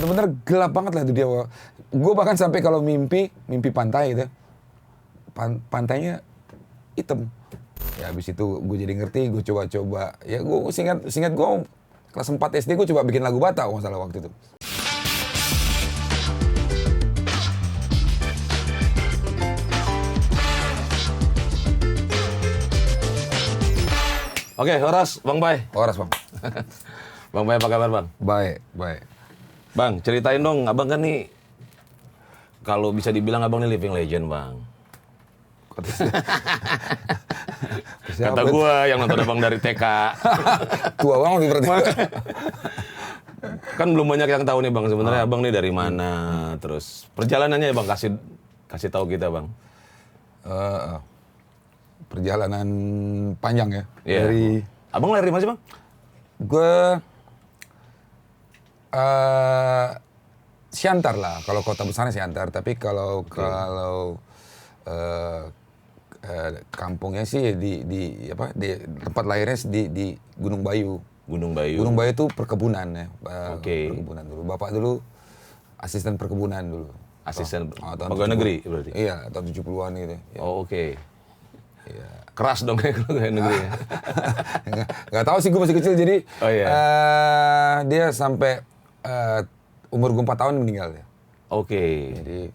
bener-bener gelap banget lah itu dia. Gue bahkan sampai kalau mimpi pantai gitu, pantainya hitam. Ya habis itu gue jadi ngerti, gue coba-coba. Ya gue singkat gue kelas 4 SD gue coba bikin lagu Batak kalau nggak salah waktu itu. Oke, Horas, Bang Bay. Horas, Bang. Bang Bay, apa kabar, Bang? Baik. Bang, ceritain dong, Abang kan nih, kalau bisa dibilang Abang nih living legend, Bang. Kata gua yang nonton Abang dari TK. Tua banget berarti. Kan belum banyak yang tahu nih, Bang. Sebenarnya Abang nih dari mana, terus perjalanannya ya, Bang, kasih tahu kita, Bang. Perjalanan panjang ya. Yeah. Dari Abang lahir di mana sih, Bang? gue Siantar lah, kalau kota besarnya Siantar. Tapi kalau kampungnya sih di tempat lahirnya di Gunung Bayu. Gunung Bayu. Gunung Bayu itu perkebunan ya. Perkebunan dulu. Bapak dulu asisten perkebunan dulu. Asisten tahun pegawai negeri berarti? Iya, tahun 70-an gitu. Ya. Oh, oke. Iya. Keras dong ya pegawai negeri ya? Nggak tahu sih, gue masih kecil jadi dia sampai umur gue 4 tahun meninggal ya. Oke. Jadi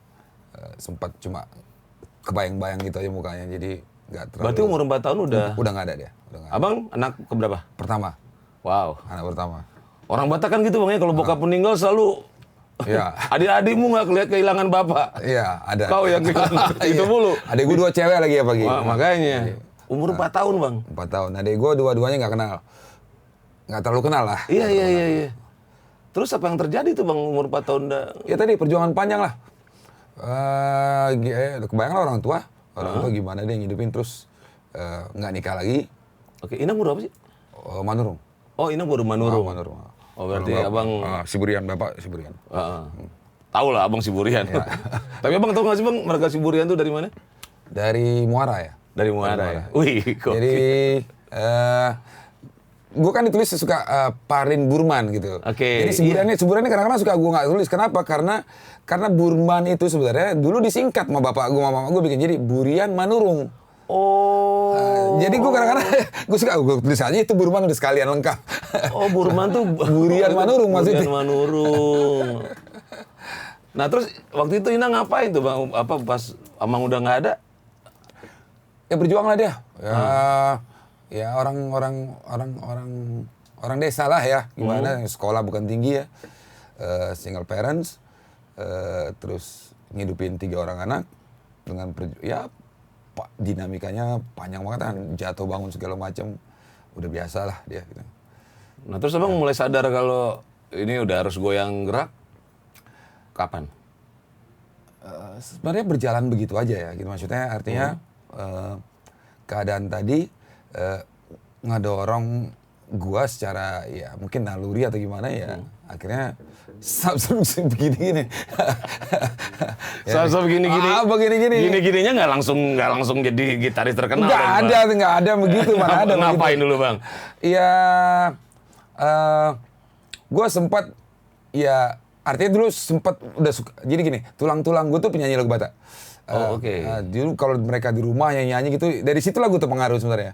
sempat cuma kebayang-bayang gitu aja mukanya, jadi nggak terlalu. Berarti umur 4 tahun udah nggak ada dia. Abang anak keberapa? Pertama. Wow. Anak pertama. Orang Batak kan gitu, Bang, ya, kalau bokap meninggal selalu Iya. adik-adikmu nggak kelihatan kehilangan bapak. Iya, ada. Kau yang kehilangan itu mulu. Adek gue 2 cewek lagi ya pagi. Makanya. Umur 4 tahun, Bang. 4 tahun. Adek gue dua-duanya nggak kenal. Nggak terlalu kenal lah. Iya. Terus apa yang terjadi tuh, Bang, umur 4 tahun dah? Ya tadi perjuangan panjang lah. Kebayang lah orang tua. Orang tua gimana dia ngidupin, terus nggak nikah lagi. Oke, Inang baru apa sih? Manurung. Oh, Inang baru Manurung. Manurung. Oh, berarti Abang Siburian, Bapak Siburian. Tahu lah Abang Siburian. Ya. Tapi Abang tahu nggak sih, Bang, marga Siburian tuh dari mana? Dari Muara ya. Dari Muara ya. Wih, kok. Jadi gue kan ditulis suka Parin Burman gitu. Oke. Jadi Siburiannya kadang-kadang suka gue nggak tulis. Kenapa? Karena Burman itu sebenarnya dulu disingkat sama bapak gue, mama gue bikin jadi Burian Manurung. Oh. Jadi gue kadang-kadang gue tulis aja itu Burman udah sekalian lengkap. Oh, Burman tuh Burian Manurung maksudnya. Burian Manurung. Nah, terus waktu itu Inang ngapain tuh, Bang? Apa pas Amang udah nggak ada? Ya berjuang lah dia. Ya orang desa lah ya. Gimana sekolah bukan tinggi ya. Single parents. Terus ngidupin 3 orang anak dengan dinamikanya panjang banget kan, jatuh bangun segala macam, udah biasa lah dia gitu. Nah, terus Abang mulai sadar kalau ini udah harus goyang gerak kapan? Sebenarnya berjalan begitu aja ya gitu, maksudnya artinya keadaan tadi ngedorong gua secara ya mungkin naluri atau gimana ya, akhirnya begini-gini. Begini-gini. Gini-gininya nggak langsung jadi gitaris terkenal. Nggak ada begitu, mana ada. Ngapain begitu. dulu, Bang? Ya, gue sempat ya artinya dulu sempat udah suka. Jadi gini, tulang-tulang gue tuh penyanyi lagu Batak. Oke. Dulu kalau mereka di rumah nyanyi gitu, dari situ lagu terpengaruh sebenarnya.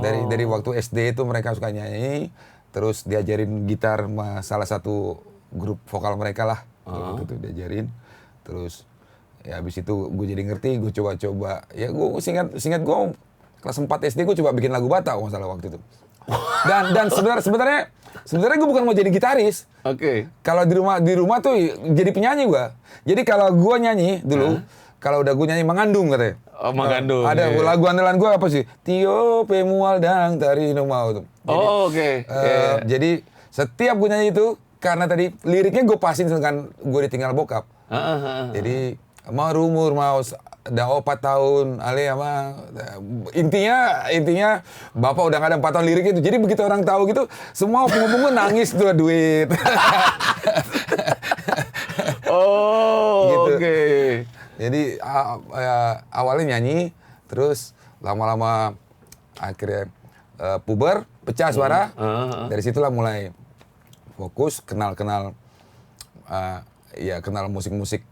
Dari waktu SD itu mereka suka nyanyi, terus diajarin gitar sama salah satu grup vokal mereka lah. Waktu itu diajarin, terus ya habis itu gue jadi ngerti, gue coba-coba. Ya gue singkat gue kelas 4 SD gue coba bikin lagu Batak kalau nggak salah waktu itu. Dan sebenarnya gue bukan mau jadi gitaris. Oke. Kalau di rumah tuh jadi penyanyi gue. Jadi kalau gue nyanyi dulu, kalau udah gue nyanyi mengandung katanya. Oh, mengandung. Ada lagu andalan gue apa sih? Tio pemual dang tari no mau tuh. Oke. Jadi setiap gue nyanyi itu karena tadi liriknya gue pasin dengan gue ditinggal bokap. Jadi mau rumur mau udah 4 tahun ale sama intinya bapak udah gak ada 4 tahun liriknya itu. Jadi begitu orang tahu gitu semua opung-opung nangis tuh duit. Oh, gitu. Oke. Jadi awalnya nyanyi, terus lama-lama akhirnya puber, pecah suara. Dari situlah mulai fokus, kenal ya kenal musik-musik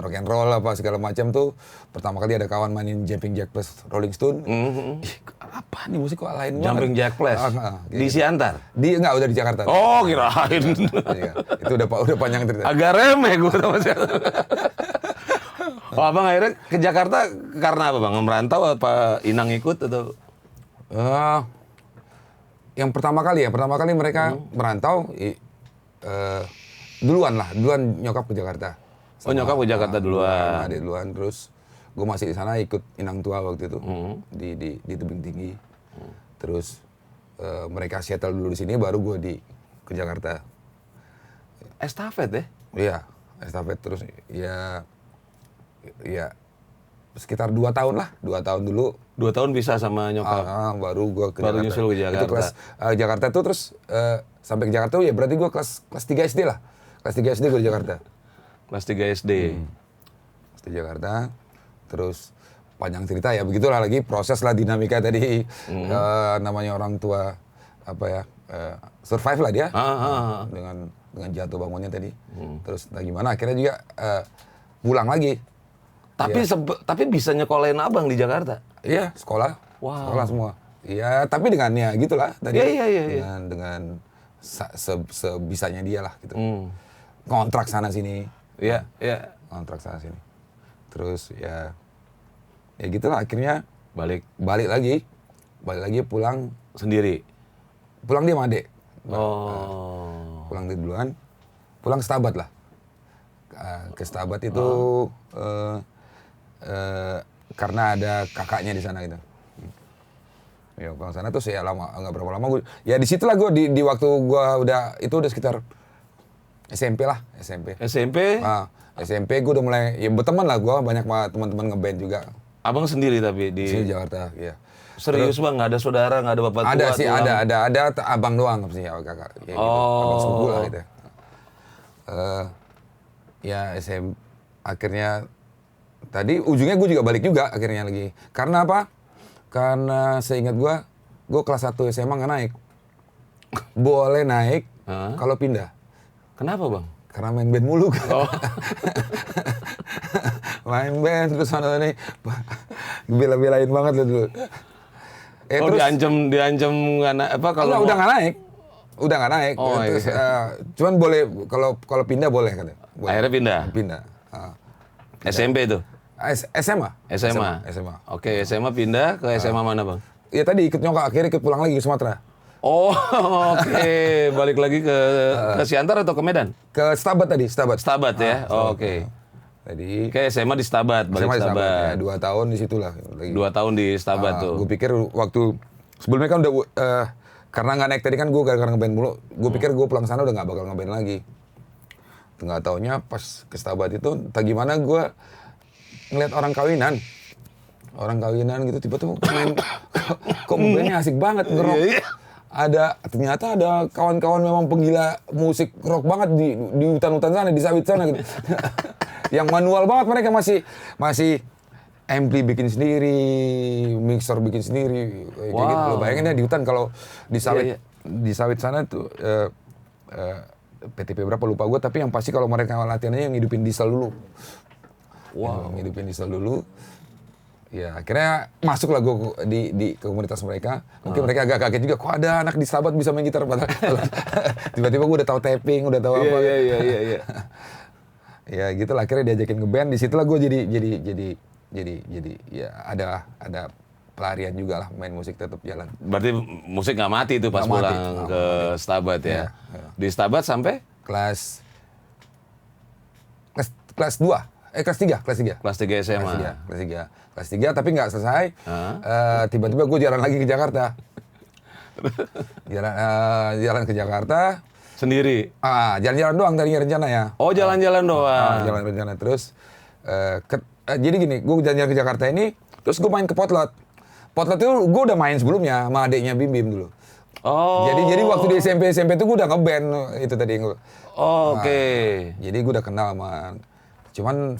rock and roll apa segala macam tuh pertama kali ada kawan mainin Jumping Jack Flash Rolling Stone. Ih, apa nih musik kok lain banget. Jumping Jack Flash. Di Siantar. Enggak, udah di Jakarta. Oh, kirain. Iya, itu udah panjang cerita. Agak remeh gue sama Siantar. Oh, abang akhirnya ke Jakarta karena apa bang? Merantau apa Inang ikut atau? Yang pertama kali mereka merantau duluan nyokap ke Jakarta. Oh, nyokap ke Jakarta duluan. Adik duluan, terus gue masih di sana ikut Inang tua waktu itu di Tebing Tinggi. Terus mereka settle dulu di sini, baru gue ke Jakarta. Estafet ya? Iya, estafet terus ya sekitar 2 tahun lah, 2 tahun dulu. 2 tahun bisa sama nyokap. Baru gue ke Baru Jakarta. nyusul ke Jakarta. Itu kelas Jakarta tuh terus sampai ke Jakarta ya berarti gue kelas 3 SD lah. Kelas 3 SD gue di Jakarta. Kelas 3 SD. Di Jakarta, terus panjang cerita ya begitulah lagi proses lah dinamika tadi namanya orang tua apa ya survive lah dia dengan jatuh bangunnya tadi. Terus gimana akhirnya juga pulang lagi. Tapi bisa nyekolahin abang di Jakarta. Iya, sekolah. Wow. Sekolah semua. Iya, tapi dengan ya gitulah tadi. Iya. Dengan sebisanya dia lah gitu. Kontrak sana sini. Iya. Kontrak sana sini. Terus ya gitulah akhirnya Balik lagi pulang sendiri. Pulang dia sama adik. Oh. Pulang dia duluan. Pulang ke Stabat lah. Ke Stabat itu karena ada kakaknya di sana gitu. Ya pulang sana tuh saya nggak berapa lama gue. Ya di situlah gue di waktu gue udah sekitar SMP lah, SMP. SMP gue udah mulai ya berteman lah gue banyak teman-teman ngeband juga. Abang sendiri tapi di Sini Jakarta, ya. Serius bang, nggak ada saudara, nggak ada bapak tua? Ada sih, ada abang doang sih, kakak. Ya, gitu. Abang sepupu lah gitu. Ya akhirnya tadi ujungnya gue juga balik juga akhirnya lagi. Karena apa? Karena seingat gue kelas 1 SMA nggak naik. Boleh naik kalau pindah. Kenapa bang? Karena main band mulu kan. Oh. Main band terus sana nih bela-belain banget lo dulu. Terus diancam nggak apa kalau udah nggak naik. Oh, terus, iya. Cuman boleh kalau pindah boleh katanya. Akhirnya pindah. SMP itu? SMA. Oke, SMA pindah ke SMA mana bang? Ya tadi ikut nyokap, akhirnya ikut pulang lagi ke Sumatera. Oh, oke. Balik lagi ke Siantar atau ke Medan? Ke Stabat tadi, Stabat. Stabat ya, oke. Tadi Oke, SMA di Stabat, balik Stabat. Ya, 2 tahun di situ lah. 2 tahun di Stabat tuh. Gue pikir waktu sebelumnya kan udah karena nggak naik tadi kan gue gara-gara ngeband mulu. Gue pikir gue pulang sana udah nggak bakal ngeband lagi. Nggak taunya pas ke Stabat itu entah gimana gue ngeliat orang kawinan gitu tiba-tiba main kok bandnya asik banget ngerok. Ternyata ada kawan-kawan memang penggila musik rock banget di hutan-hutan sana, di sawit sana gitu. Yang manual banget mereka masih ampli bikin sendiri, mixer bikin sendiri kayak gitu. Lo bayangin ya di hutan kalau di sawit sana tuh PTP berapa lupa gue, tapi yang pasti kalau mereka latihannya yang ngidupin diesel dulu. Ngidupin diesel dulu. Ya akhirnya masuklah gue di komunitas mereka. Mungkin mereka agak kaget juga, kok ada anak di Stabat bisa main gitar. Tiba-tiba gue udah tahu tapping, udah tahu apa. Iya. Ya gitu lah, akhirnya diajakin ngeband. Di situlah gue jadi ya ada pelarian juga lah, main musik tetap jalan. Berarti musik nggak mati itu pas pulang ke Stabat ya? Di Stabat sampai? Kelas 2. Kelas 3. Kelas 3 SMA. Kelas 3 tapi nggak selesai. Tiba-tiba gue jalan lagi ke Jakarta. Jalan ke Jakarta. Sendiri? Jalan-jalan doang tadinya rencana ya. Oh, jalan-jalan doang. Jalan rencana terus. Jadi gini, gue jalan-jalan ke Jakarta ini, terus gue main ke Potlot. Potlot itu gue udah main sebelumnya sama adeknya Bim dulu. Oh. Jadi waktu di SMP itu gue udah ngeband itu tadi. Oke. Jadi gue udah kenal sama, cuman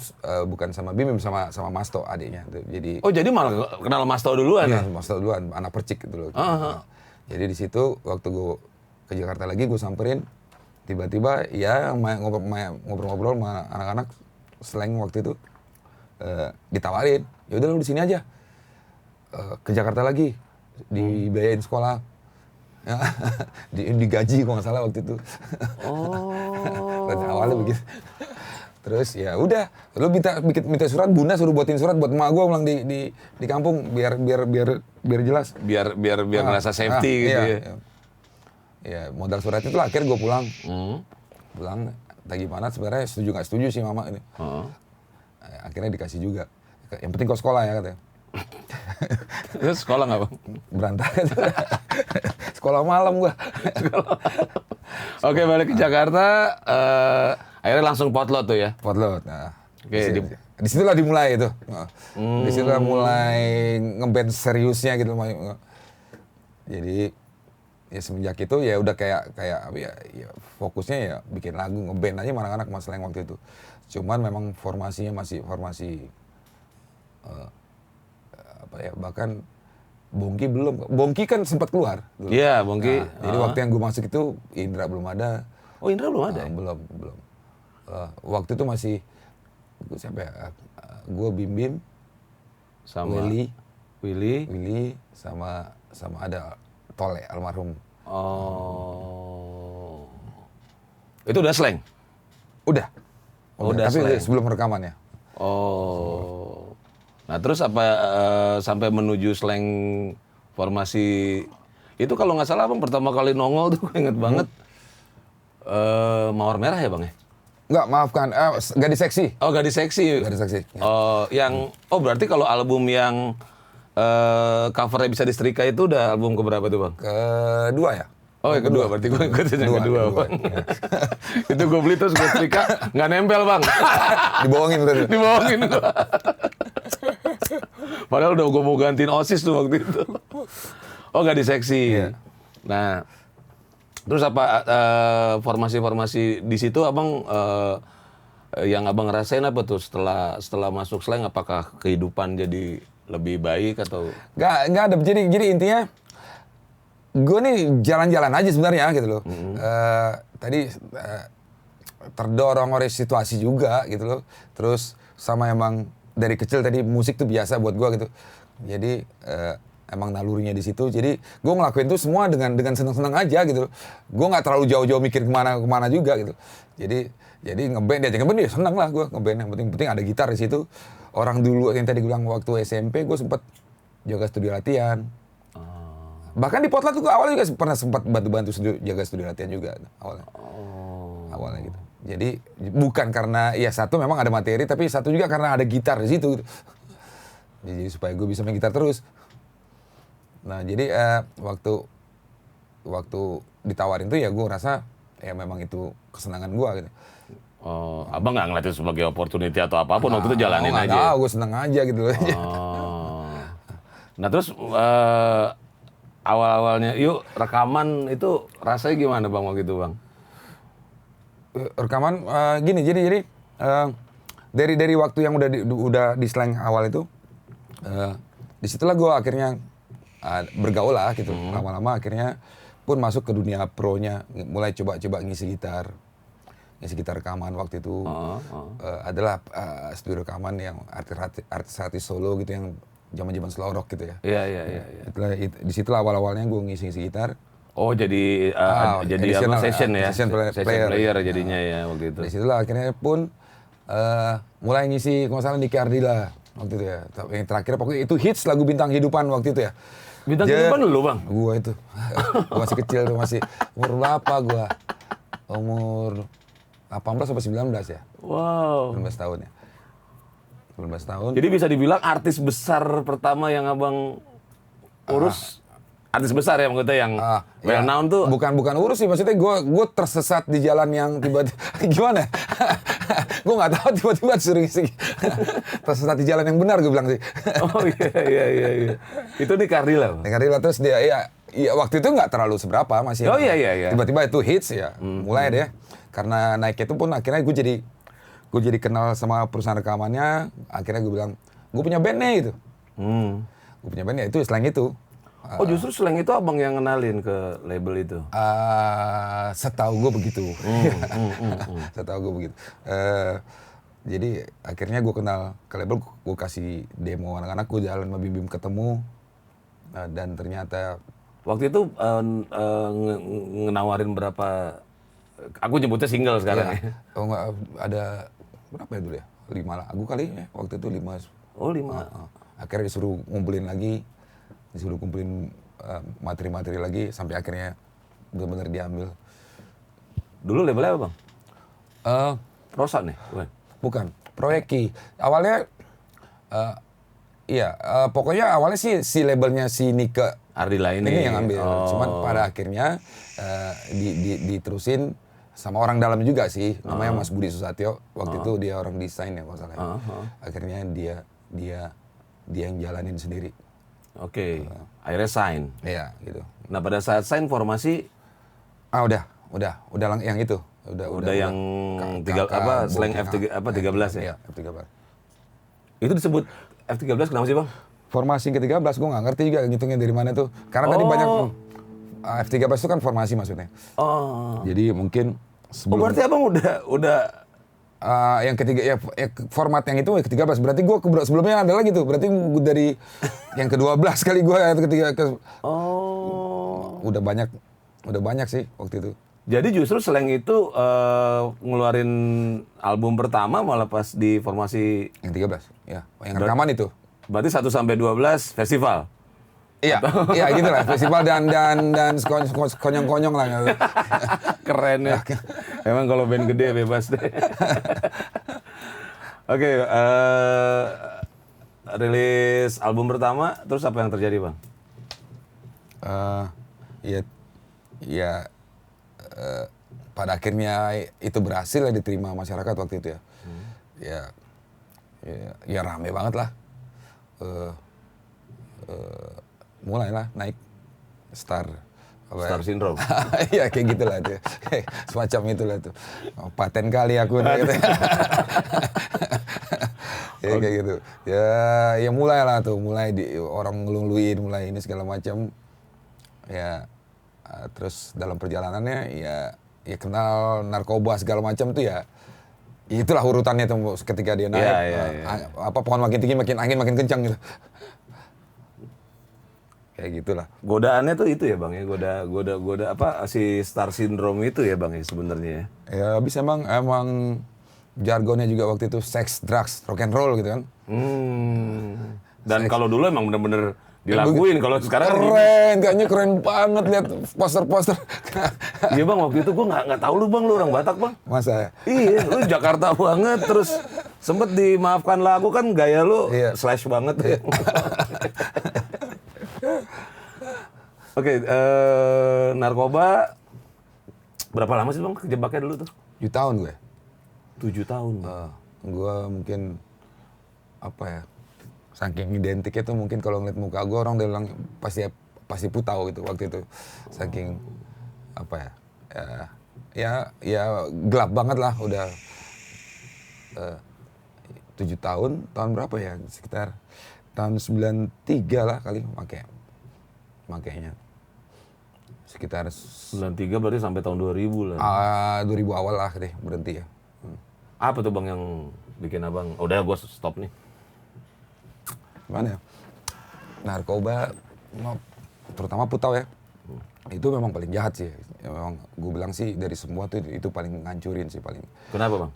bukan sama Bim, sama Masto adiknya. Jadi jadi malah kenal Masto duluan ya? Masto duluan, anak percik gitu loh. Jadi di situ waktu gue ke Jakarta lagi gue samperin, tiba-tiba ya ngobrol-ngobrol sama anak-anak slang waktu itu, ditawarin, ya udah lu di sini aja, ke Jakarta lagi, dibiayain sekolah, ya, digaji kalau nggak salah waktu itu. Awalnya begitu. Terus ya udah, lu minta surat, Bunda suruh buatin surat buat emak gue pulang di kampung biar jelas. Biar ngerasa safety gitu iya. ya. Ya modal surat itu lah, akhirnya gue pulang. Pulang, tak gimana sebenarnya setuju nggak setuju sih mama ini. Akhirnya dikasih juga. Yang penting kau sekolah ya katanya. Terus sekolah nggak bang? Berantakan. Sekolah malam gua. Oke, balik ke Jakarta. Akhirnya langsung potlot tuh ya? Potlot. Nah, Oke, di situlah dimulai itu. Di situlah mulai ngeband seriusnya gitu. Jadi ya semenjak itu ya udah kayak apa ya fokusnya ya bikin lagu, ngeband aja anak-anak Mas Leng waktu itu. Cuman memang formasinya masih formasi apa ya, bahkan Bongki belum. Bongki kan sempat keluar. Iya, Bongki. Jadi waktu yang gue masuk itu Indra belum ada. Oh, Indra belum ada? Belum. Waktu itu masih siapa ya? Gue Bim sama Willy sama ada Tole almarhum. Oh. Itu udah slang? Udah. Udah tapi slang. sebelum rekamannya. Oh. Nah, terus apa sampai menuju slang formasi itu kalau nggak salah Bang pertama kali nongol tuh inget banget Mawar Merah ya Bang ya? Enggak, maafkan. Gadis Seksi. Oh, Gadis Seksi. Gadis Seksi. Ya. Berarti kalau album yang covernya bisa disetrika itu udah album keberapa tuh Bang? Kedua ya? Oh, yang kedua. Berarti gue ikutin yang kedua Bang. Ya. Itu gue beli terus gue setrika, nggak nempel Bang. Dibohongin berarti? Dibohongin gue. Padahal udah gue mau gantiin OSIS tuh waktu itu. Oh, Gadis Seksi. Iya. Nah, terus apa formasi-formasi di situ Abang yang Abang ngerasain apa tuh setelah masuk slang, apakah kehidupan jadi lebih baik atau? Nggak ada. Jadi intinya gue nih jalan-jalan aja sebenarnya gitu loh. Tadi terdorong oleh situasi juga gitu loh. Terus sama emang dari kecil tadi musik tuh biasa buat gue gitu. Jadi emang nalurinya di situ. Jadi gue ngelakuin itu semua dengan senang-senang aja gitu loh. Gue nggak terlalu jauh-jauh mikir kemana juga gitu. Jadi ngeband ya senang lah gue ngeband. Yang penting ada gitar di situ. Orang dulu yang tadi gue bilang waktu SMP gue sempet jaga studio latihan. Bahkan di Potlot tuh awalnya juga pernah sempat bantu jaga studio latihan juga awalnya. Awalnya gitu. Jadi bukan karena ya satu memang ada materi, tapi satu juga karena ada gitar di situ. Gitu. Jadi supaya gue bisa main gitar terus. Nah jadi waktu ditawarin tuh ya gue rasa ya memang itu kesenangan gue gitu. Oh, Abang nggak ngeliat itu sebagai opportunity atau apapun, waktu itu jalanin aja. Nggak tahu, gue seneng aja gitu loh. Nah terus awal-awalnya, yuk rekaman itu rasanya gimana Bang waktu itu Bang? Rekaman gini, jadi dari waktu yang udah di slang awal itu, disitulah gue akhirnya bergaul lah gitu. Lama-lama akhirnya pun masuk ke dunia pro-nya, mulai coba ngisi gitar rekaman waktu itu. Adalah studio rekaman yang artis solo gitu yang zaman-zaman slow rock gitu ya. Iya. Di situlah awal-awalnya gue ngisi Oh jadi apa session ya? Session player jadinya ya waktu itu. Di situlah akhirnya pun mulai ngisi kalau salah Niki Ardila waktu itu ya. Yang terakhir pokoknya itu hits lagu Bintang Hidupan waktu itu ya. Bintang Hidupan dulu Bang? Gua itu. Gua masih kecil tuh, masih umur berapa gua? Umur 18 sampai 19 ya. Wow. 19 tahun ya. 19 tahun. Jadi bisa dibilang artis besar pertama yang Abang urus, artis besar ya maksudnya yang well known tuh. Bukan urus sih, maksudnya gue tersesat di jalan yang tiba-tiba gimana? Gue nggak tahu tiba-tiba disuruh ngisi. Tersesat di jalan yang benar gue bilang sih. Oh iya. Itu di Kardila. Di Kardila terus dia ya waktu itu nggak terlalu seberapa masih. Oh iya. Tiba-tiba itu hits ya. Mulai deh. Karena naik itu pun akhirnya gue jadi kenal sama perusahaan rekamannya. Akhirnya gue bilang, gue punya band nih gitu. Gue punya band ya itu selain itu. Oh justru Slank itu abang yang kenalin ke label itu? Setahu gue begitu. Setahu gue begitu. Jadi akhirnya gue kenal ke label, gue kasih demo anak-anak, gue jalan sama Bim Bim ketemu, dan ternyata Waktu itu ngenawarin berapa, aku nyebutnya single sekarang ya? oh enggak, ada berapa ya dulu ya? 5 lagu kali ya, waktu itu 5. Oh 5. Akhirnya disuruh ngumpulin lagi, disuruh kumpulin materi-materi lagi, sampai akhirnya benar-benar diambil. Dulu labelnya apa bang? Eh, Rosa nih? Bukan, Proyeki. Awalnya, pokoknya awalnya sih si labelnya si Nike Ardila ini yang ambil. Cuman pada akhirnya diterusin sama orang dalam juga sih, namanya Mas Budi Susatyo. Waktu itu dia orang desain ya kalau salah. Akhirnya dia yang jalanin sendiri. Oke. Akhirnya sign. Iya, gitu. Nah pada saat sign formasi Udah yang itu. udah yang Slank F13 ya? Iya, F13. Itu disebut F13 kenapa sih bang? Formasi ke-13 gue nggak ngerti juga ngitungnya dari mana tuh. Karena tadi banyak F13 itu kan formasi maksudnya. Oh. Jadi mungkin sebelum berarti abang udah yang ketiga ya format yang itu ke-13. Berarti gue sebelumnya ada lagi tuh. Berarti gua dari yang ke-12 kali gue ketiga udah banyak sih waktu itu. Jadi justru Slank itu ngeluarin album pertama malah pas di formasi Yang 13 ya. Yang rekaman itu. berarti 1 sampai 12 festival. Iya, iya gitu lah. Festival dan konyong-konyong lah. Keren ya. Emang kalau band gede bebas deh. Oke, rilis album pertama, terus apa yang terjadi bang? Pada akhirnya itu berhasil ya, diterima masyarakat waktu itu ya. Ya rame banget lah. Mulailah naik star Syndrome. Iya kayak gitulah tuh. Semacam itulah tuh. Paten kali aku gitu. Ya kayak gitu. Ya mulailah tuh, mulai orang ngeluluin, mulai ini segala macam. Ya terus dalam perjalanannya ya kenal narkoba segala macam tuh ya. Itulah urutannya tuh ketika dia naik. Pohon makin tinggi, makin angin makin kencang gitu. Kayak gitulah. Godaannya tuh itu ya bang ya, goda apa si Star Syndrome itu ya bang ya sebenarnya ya. Ya habis emang jargonnya juga waktu itu sex, drugs, rock and roll gitu kan. Dan kalau dulu emang bener-bener dilakuin, kalau sekarang keren, kayaknya keren banget lihat poster-poster. Iya bang, waktu itu gue nggak tahu lu bang, lu orang Batak bang. Masa ya? Iya, lu Jakarta banget, terus sempet dimaafkan lagu kan gaya lu slash banget. Iya. Oke, narkoba berapa lama sih bang kejebaknya dulu tuh? 7 tahun gue. 7 tahun. Gue mungkin apa ya? Saking identiknya tuh mungkin kalau ngeliat muka gue orang udah bilang pasti Putau gitu waktu itu. Saking apa ya? Ya gelap banget lah udah 7 tahun berapa ya? Sekitar tahun 93 lah kali makainya. Sekitar 93 berarti sampai tahun 2000 lah. 2000 awal lah deh berhenti ya. Apa tuh bang yang bikin abang, udah gue stop nih? Gimana ya? Narkoba, terutama Putau ya. Itu memang paling jahat sih. Memang gue bilang sih dari semua tuh itu paling ngancurin sih paling. Kenapa bang?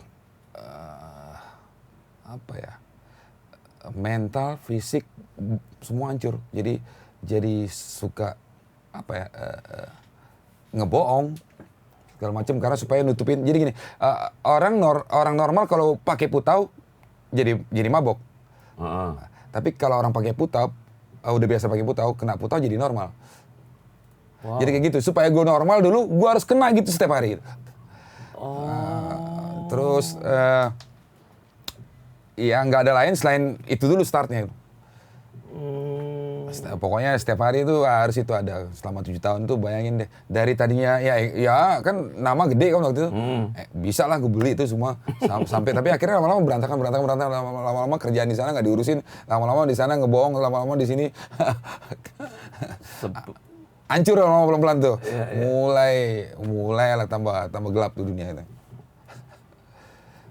Apa ya? Mental, fisik, semua hancur. Jadi suka apa ya? Ngebohong segala macam karena supaya nutupin. Jadi gini, orang normal kalau pakai Putau jadi mabok. Tapi kalau orang pakai Putau, udah biasa pakai Putau, kena Putau jadi normal. Wow. Jadi kayak gitu, supaya gue normal dulu, gue harus kena gitu setiap hari. Terus, ya nggak ada lain selain itu dulu startnya. Pokoknya setiap hari itu harus itu ada selama 7 tahun tuh, bayangin deh. Dari tadinya ya kan nama gede kan waktu itu. Bisa lah gue beli itu semua sampai tapi akhirnya lama-lama berantakan lama-lama kerjaan di sana nggak diurusin, lama-lama di sana ngebohong, lama-lama di sini hancur lama-lama pelan-pelan tuh. Mulai lah tambah gelap tuh dunia itu.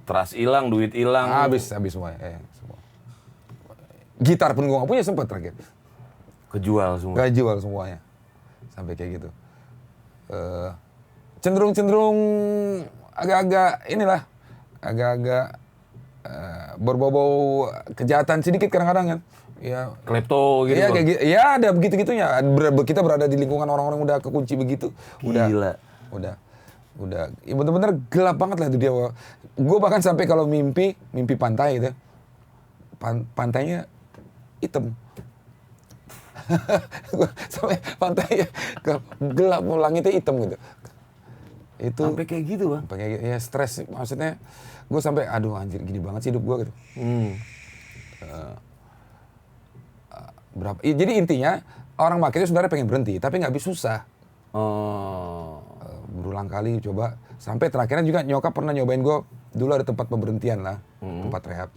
Trust hilang, duit hilang. Habis semua. Semua. Gitar pun gue nggak punya sempat terakhir. Kejual semua. Kejual semuanya. Sampai kayak gitu. Cenderung agak-agak inilah. Agak-agak berbau-bau kejahatan sedikit kadang-kadang kan. Ya, klepto gitu. Iya kayak gitu. Ya ada begitu-gitunya. Kita berada di lingkungan orang-orang udah kekunci begitu. Gila. Udah, ya bener-bener gelap banget lah itu dia. Gue bahkan sampai kalau mimpi pantai gitu, pantainya hitam. Sampai pantainya gelap, langitnya hitam gitu. Itu sampai kayak gitu bang? Sampai kayak gitu, ya stres. Maksudnya gue sampai, aduh anjir gini banget sih hidup gue gitu. Jadi intinya orang make itu sebenarnya pengen berhenti, tapi nggak bisa, susah. Berulang kali coba sampai terakhirnya juga nyokap pernah nyobain gue, dulu ada tempat pemberhentian lah, tempat rehab.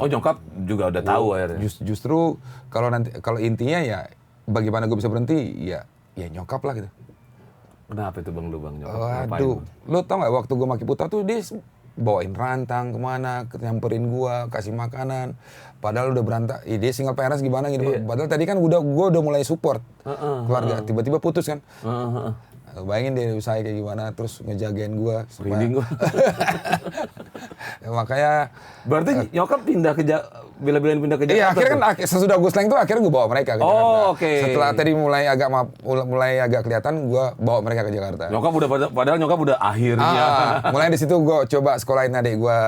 Nyokap juga udah tahu akhirnya. Justru kalau intinya ya bagaimana gue bisa berhenti, ya nyokap lah gitu. Kenapa itu bang nyokap? Waduh, lo tau nggak waktu gue maki putar tuh dia bawain rantang kemana, nyamperin gue, kasih makanan. Padahal udah berantak, dia single parents gimana gitu. Padahal tadi kan gue udah mulai support keluarga, tiba-tiba putus kan. Bayangin dia usaha kayak gimana, terus ngejagain gue. Merinding gue. Makanya. Berarti nyokap pindah bela-belain pindah ke Jakarta? Iya, akhirnya kan sesudah gue seleng tuh akhirnya gue bawa mereka ke Jakarta. Oke. Setelah tadi mulai agak kelihatan, gue bawa mereka ke Jakarta. Nyokap padahal nyokap udah akhirnya. Mulai di situ gue coba sekolahin adik gue.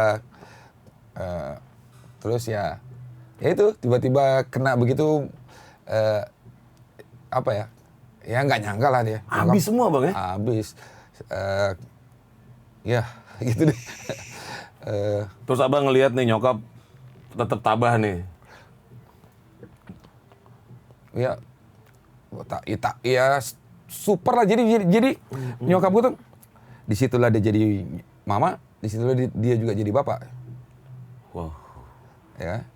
Terus ya itu tiba-tiba kena begitu, apa ya? Ya nggak nyangka lah dia. Habis semua bang ya? Habis. Ya gitu deh. Terus abang ngelihat nih nyokap tetap tabah nih. Ya super lah. Jadi nyokap gue tuh disitulah dia jadi mama, disitulah dia juga jadi bapak. Wow. Ya,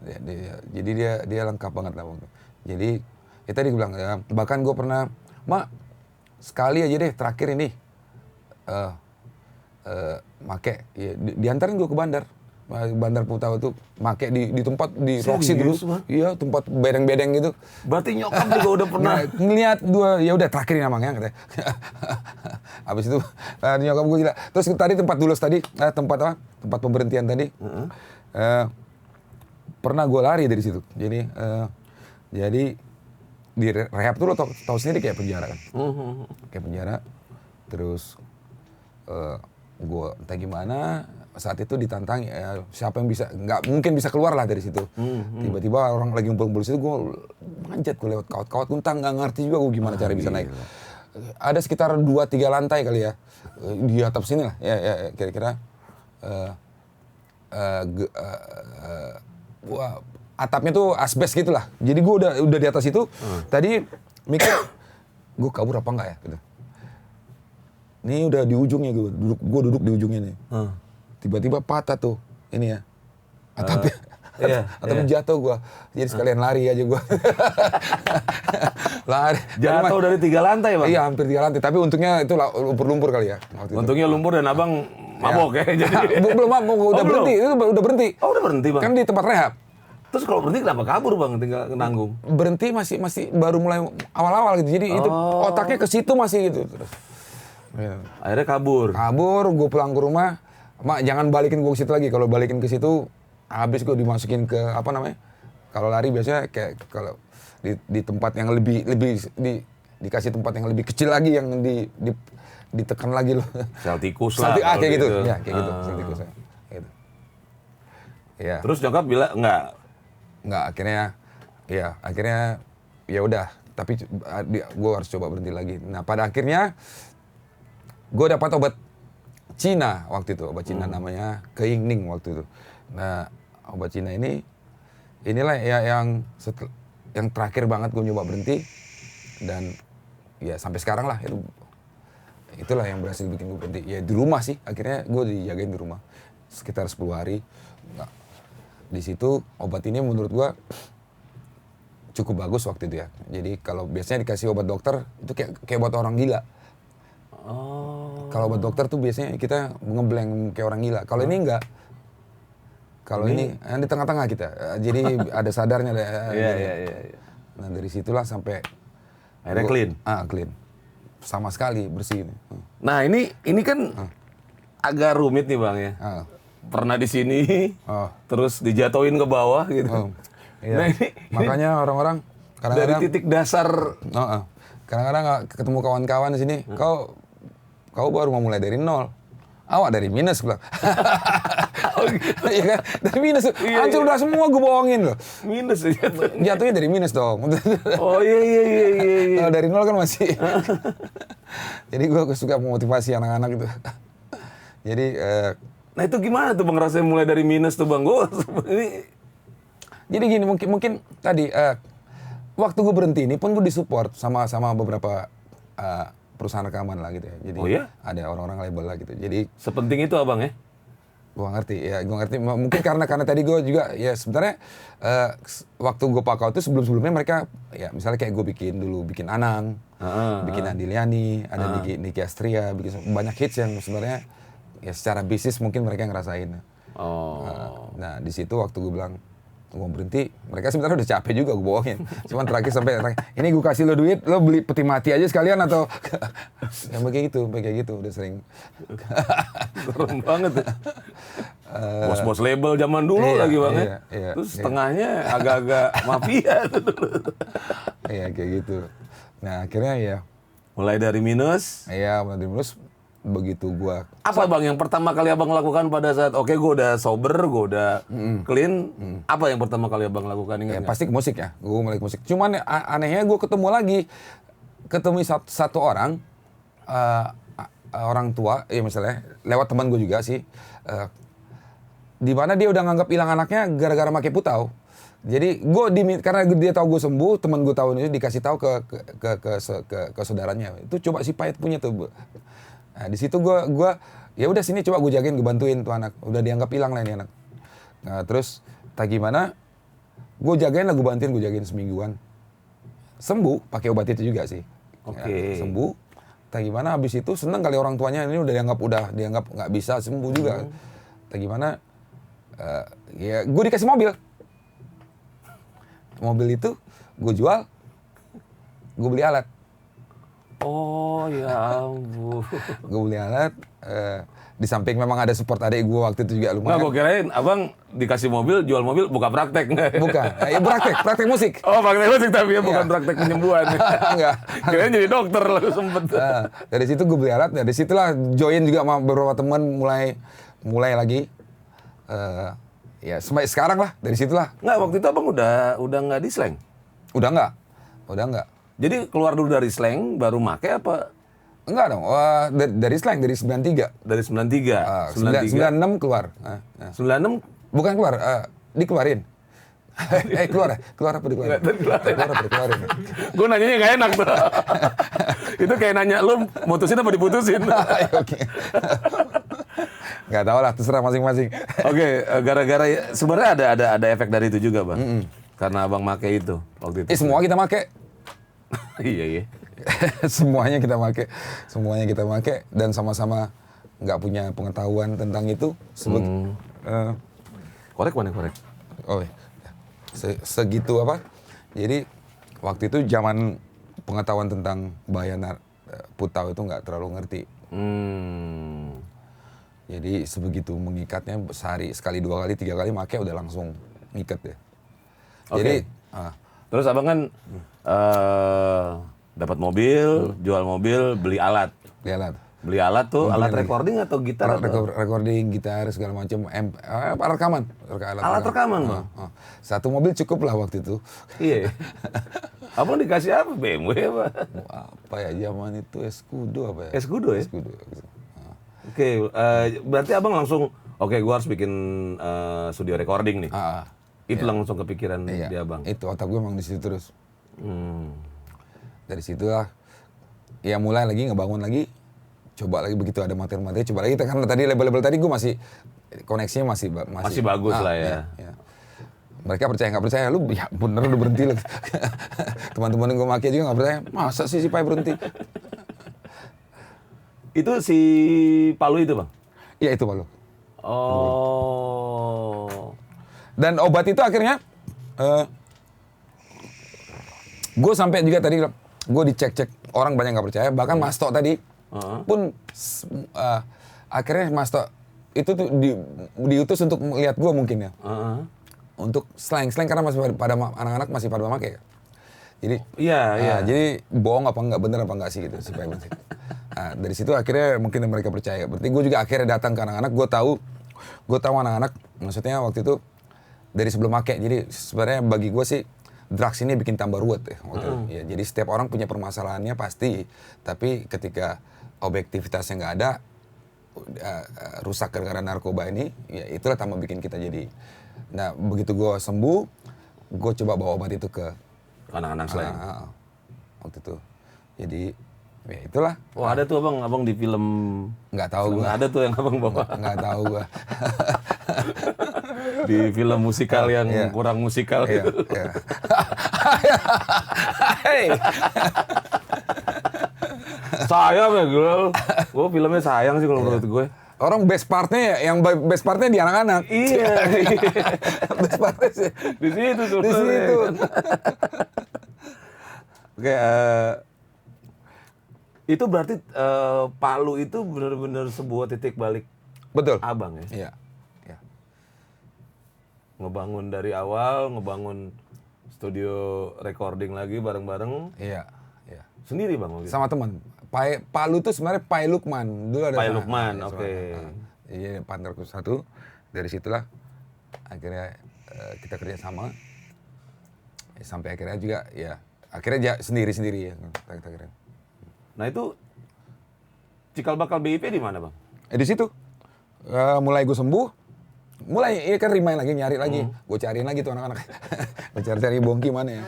jadi dia lengkap banget lah. Jadi ya tadi gue bilang ya, bahkan gue pernah, Mak, sekali aja deh terakhir ini make ya, diantarin gue ke Bandar Putawa tuh, make di tempat di Roxy dulu. Iya, tempat bedeng-bedeng gitu. Berarti nyokap juga udah pernah ngeliat dua, ya udah terakhirin namanya katanya. Habis itu nyokap gue gila. Terus tadi tempat dulus tadi, tempat pemberhentian tadi. Pernah gue lari dari situ. Jadi di rehab tuh lo tau sendiri kayak penjara kan. Kayak penjara. Terus gue entah gimana saat itu ditantang, ya, siapa yang bisa, nggak mungkin bisa keluar lah dari situ. Tiba-tiba orang lagi ngumpul-ngumpul situ, gue manjat, gue lewat kawat-kawat, gue nggak ngerti juga gue gimana cara bisa naik. Ada sekitar 2-3 lantai kali ya, di atap sini lah, ya kira-kira. Atapnya tuh asbes gitu lah. Jadi gue udah di atas itu. Tadi mikir, gue kabur apa enggak ya? Gitu. Ini udah di ujungnya gue duduk di ujungnya nih. Tiba-tiba patah tuh ini ya atapnya. Atapnya jatuh gue. Jadi sekalian lari aja gue. Lari. Jatuh dari 3 lantai bang? Iya hampir 3 lantai. Tapi untungnya itu lumpur-lumpur kali ya. Untungnya lumpur dan abang mabok ya. Jadi belum mabok, udah berhenti. Itu udah berhenti. Oh udah berhenti bang? Kan di tempat rehab. Terus kalau berhenti kenapa kabur bang, tinggal nanggung? Berhenti masih baru mulai awal-awal gitu. Jadi itu otaknya ke situ masih gitu. Terus akhirnya kabur, gue pulang ke rumah. Mak jangan balikin gue ke situ lagi. Kalau balikin ke situ, habis gue dimasukin ke apa namanya? Kalau lari biasanya kayak kalau di tempat yang lebih dikasih tempat yang lebih kecil lagi, yang ditekan lagi loh. Sel tikus lah. Kayak gitu. Ya kayak gitu. Sel tikus. Gitu. Ya. Terus nyokap bilang enggak, akhirnya ya udah. Tapi gue harus coba berhenti lagi. Nah pada akhirnya gue dapat obat Cina waktu itu, namanya Keingning waktu itu. Nah obat Cina ini inilah ya yang terakhir banget gue nyoba berhenti, dan ya sampai sekarang lah itulah yang berhasil bikin gue berhenti. Ya di rumah sih, akhirnya gue dijagain di rumah sekitar 10 hari. Nah, di situ obat ini menurut gue cukup bagus waktu itu ya. Jadi kalau biasanya dikasih obat dokter itu kayak buat orang gila. Kalau obat dokter tuh biasanya kita ngeblank kayak orang gila. Kalau ini enggak. Kalau ini di tengah-tengah kita. Jadi ada sadarnya. Iya. Nah dari situlah sampai akhirnya clean. Clean. Sama sekali bersih. Nah ini kan agak rumit nih Bang ya. Pernah di sini, terus dijatuhin ke bawah gitu. Iya. Nah, ini makanya orang-orang dari kadang-kadang titik dasar. Kadang-kadang ketemu kawan-kawan di sini, kau baru mau mulai dari nol. Awak dari minus bilang. Iya kan? Dari minus. Hancur udah semua gue bohongin loh. Minus ya. Jatuhnya dari minus dong. Oh iya. Kalau dari nol kan masih. Jadi gue suka memotivasi anak-anak gitu. Jadi nah itu gimana tuh Bang rasanya mulai dari minus tuh Bang? Jadi gini, mungkin tadi waktu gue berhenti ini pun gue disupport sama beberapa perusahaan rekaman lah gitu ya. Jadi ada orang-orang label lah gitu. Jadi sepenting itu Abang ya? Gue ngerti. Mungkin karena tadi gue juga ya sebenarnya waktu gue pakau itu sebelumnya mereka ya misalnya kayak gue bikin Anang, bikin Andiliani, ada Niki Astria, bikin banyak hits yang sebenarnya ya secara bisnis mungkin mereka ngerasain. Nah di situ waktu gue bilang gue berhenti, mereka sebenarnya udah capek juga gue bohongin. Cuman terakhir ini gue kasih lo duit, lo beli peti mati aja sekalian atau yang kayak gitu udah sering. Serem banget. Bos-bos label zaman dulu lagi Bang ya. Terus setengahnya agak-agak mafia. Iya kayak gitu. Nah akhirnya ya. Mulai dari minus. Iya mulai dari minus. Begitu gua. Apa Bang yang pertama kali Abang lakukan pada saat gue udah sober, gue udah clean, apa yang pertama kali Abang lakukan? Ya, pasti ke musik ya, gue mulai ke musik. Cuman anehnya gue ketemu satu orang, orang tua, ya misalnya lewat teman gue juga sih, di mana dia udah nganggap hilang anaknya gara-gara pakai putau. Jadi karena dia tahu gue sembuh, teman gue tahu ini dikasih tahu ke saudaranya. Itu coba si Payet punya tuh. Nah, di situ gue ya udah sini coba gue jagain, gue bantuin tuh anak. Udah dianggap hilang lah ini anak. Nah, terus tak gimana? Gue jagain lah, gue jagain semingguan. Sembuh, pakai obat itu juga sih. Ya, sembuh. Tak gimana habis itu seneng kali orang tuanya ini udah dianggap nggak bisa sembuh juga. Tak gimana? Ya gue dikasih mobil. Mobil itu gue jual, gue beli alat. Oh ya ampun. Gue beli alat, di samping memang ada support adik gue waktu itu juga lumayan. Nggak, gue kirain Abang dikasih mobil, jual mobil, buka praktek. Bukan, ya praktek musik. Oh praktek musik tapi ya bukan praktek penyembuhan. Enggak. Kirain jadi dokter lalu sempet. Dari situ gue beli alat, dari situlah join juga sama beberapa teman mulai lagi. Ya sampai sekarang lah, dari situlah. Nggak, waktu itu Abang udah nggak di Slang? Udah nggak. Jadi keluar dulu dari Slang, baru make apa? Enggak dong, dari Slang, dari 93. Dari 93? 96 keluar. 96? Bukan keluar, dikeluarin. Keluar apa dikeluarin? Dikeluarin. Gue nanyanya nggak enak tuh. Itu kayak nanya, lu mutusin apa diputusin? Oke. Nggak tahu lah, terserah masing-masing. Oke, gara-gara sebenarnya ada efek dari itu juga Bang. Karena Abang make itu waktu itu. Semua kita make. Iya. Semuanya kita make dan sama-sama nggak punya pengetahuan tentang itu. Korek. Oh, segitu apa? Jadi waktu itu zaman pengetahuan tentang bahaya putau itu nggak terlalu ngerti. Jadi sebegitu mengikatnya sehari sekali, 2 kali, 3 kali make udah langsung ngikat ya. Jadi terus Abang kan dapat mobil, jual mobil, beli alat. Beli alat tuh, alat recording atau gitar? Recording, gitar, segala macam, alat rekaman. Alat rekaman, Bang? Satu mobil cukup lah waktu itu. Iya. Abang dikasih apa? BMW apa? Apa ya, zaman itu Escudo apa ya? Escudo ya? Escudo. Oke, berarti Abang langsung, gue harus bikin studio recording nih. Itu langsung kepikiran Iya, di abang. itu otak gue emang di situ terus. Hmm. Dari situlah ya mulai lagi ngebangun lagi, coba lagi begitu ada materi-materi, coba lagi karena tadi label-label tadi gue masih koneksinya Masih bagus lah ya. Iya. Mereka percaya nggak percaya, lu ya bener udah berhenti lu. Teman-teman gue make juga nggak percaya, masa sih si Pai berhenti? Itu si Palu itu bang? Iya itu Palu. Oh. Dan obat itu akhirnya gue sampai juga tadi gue dicek-cek orang banyak nggak percaya, bahkan Mas Tok tadi pun akhirnya Mas Tok itu tuh diutus untuk melihat gue mungkin ya, untuk slang karena masih pada anak-anak masih pada memakai. Jadi jadi bohong apa enggak, bener apa enggak sih gitu si Pai. Nah, dari situ akhirnya mungkin mereka percaya. Berarti gue juga akhirnya datang ke anak-anak, gue tahu anak-anak, maksudnya waktu itu dari sebelum make. Jadi sebenarnya bagi gue sih drugs ini bikin tambah ruwet ya. Ya, jadi setiap orang punya permasalahannya pasti, tapi ketika objektivitasnya nggak ada, rusak gara-gara narkoba ini, ya itulah tambah bikin kita jadi. Nah begitu gue sembuh, gue coba bawa obat itu ke anak-anak selain. Waktu itu, jadi ya itulah. Oh ada tuh abang di film. Nggak tahu gue. Ada tuh yang abang bawa. Nggak tahu gue. Di film musikal yang kurang musikal gitu. Iya. Sayang ya gue filmnya sayang sih kalau menurut gue. Orang best partnya di anak-anak. Iya. Best partnya sih Di situ tuh. di situ. Oke, itu berarti Palu itu benar-benar sebuah titik balik. Betul. Abang ya. Iya. Iya. Ngebangun dari awal, ngebangun studio recording lagi bareng-bareng. Iya. Iya. Sendiri bang? Gitu? Sama teman. Palu tuh sebenarnya Pai Lukman. Dulu ada Pai Lukman, oke. Iya, partnerku satu. Dari situlah akhirnya kita kerja sama. Sampai akhirnya juga ya akhirnya sendiri-sendiri ya kita kira. Nah itu cikal bakal BIP di mana bang? Di situ mulai gue sembuh, mulai kan remind lagi, nyari lagi, gue cariin lagi tuh anak-anak. Gue cari Bongki mana ya?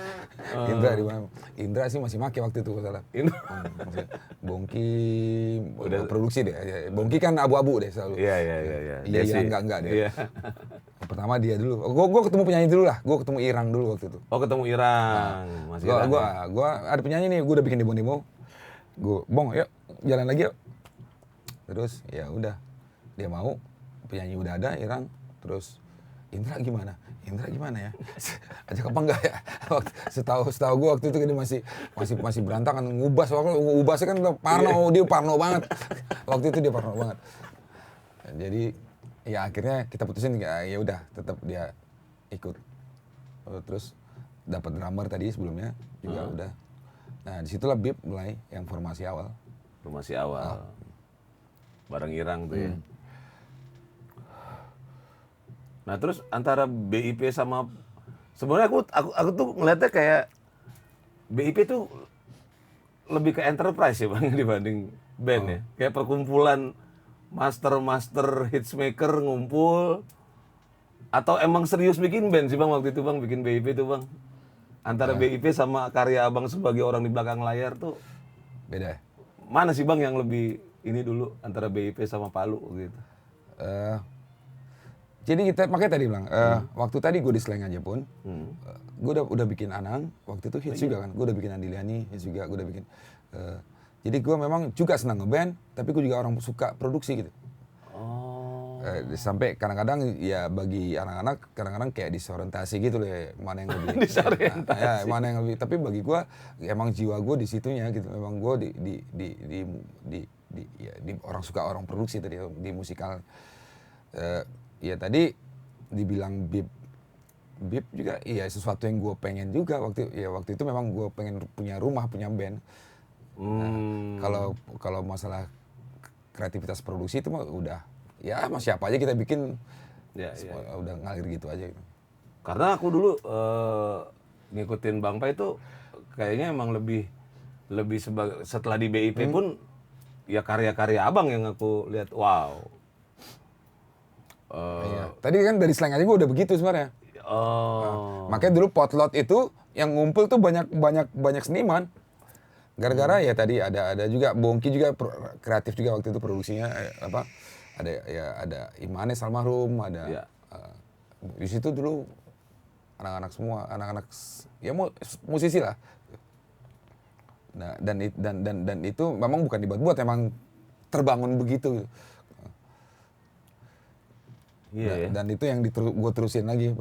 Indra di mana? Indra sih masih make waktu itu salah. Bongki udah produksi deh. Bongki kan abu-abu deh selalu. Iya. Iya enggak deh. Iya. Pertama dia dulu. Gue ketemu penyanyi dulu lah. Gue ketemu Irang dulu waktu itu. Oh ketemu Irang. Masih Irang. Gue ada penyanyi nih. Gue udah bikin demo. Gue yuk jalan lagi yuk. Terus ya udah dia mau, penyanyi udah ada Irang. Terus Indra gimana ya? Ajak apa enggak ya? Setahu gue waktu itu dia masih berantakan, ngubasnya kan dia parno banget. Waktu itu dia parno banget. Jadi ya akhirnya kita putusin ya udah tetap dia ikut. Terus dapat drummer tadi sebelumnya juga udah. Nah disitulah BIP mulai yang formasi awal. Bareng Irang tuh ya. Nah terus antara BIP sama sebenarnya aku tuh ngeliatnya kayak BIP tuh lebih ke enterprise ya bang dibanding band ya. Kayak perkumpulan master hitsmaker ngumpul, atau emang serius bikin band sih bang waktu itu bang bikin BIP tuh bang? Antara BIP sama karya abang sebagai orang di belakang layar tuh beda ya? Mana sih bang yang lebih ini dulu antara BIP sama Palu gitu? Jadi makanya tadi bilang, waktu tadi gue di Slang aja pun, gue udah bikin Anang, waktu itu hits juga kan, gue udah bikin Andiliani, hits juga, gue udah bikin. Jadi gue memang juga senang ngeband, tapi gue juga orang suka produksi gitu. Sampai kadang-kadang ya bagi anak-anak, kadang-kadang kayak disorientasi gitu loh, ya, mana yang lebih. Disorientasi. Mana yang lebih, tapi bagi gue, emang jiwa gue di situnya gitu, memang gue di orang suka orang produksi tadi, di musikal. Ya tadi dibilang BIP juga iya sesuatu yang gue pengen juga waktu itu memang gue pengen punya rumah, punya band. Kalau masalah kreativitas produksi itu mah udah ya sama siapa aja kita bikin udah ngalir gitu aja gitu. Karena aku dulu ngikutin Bang Pai itu kayaknya emang lebih setelah di BIP pun ya karya-karya abang yang aku lihat wow. Iya. Tadi kan dari Slang aja gue udah begitu sebenarnya. Makanya dulu potlot itu yang ngumpul tuh banyak seniman. Gara-gara ya tadi ada juga Bongki juga kreatif juga waktu itu produksinya ada Imanes almarhum, ada Iya. di situ dulu anak-anak semua, ya musisi lah. Nah, dan itu memang bukan dibuat-buat, emang terbangun begitu. Iya, ya. Dan itu yang gue terusin lagi.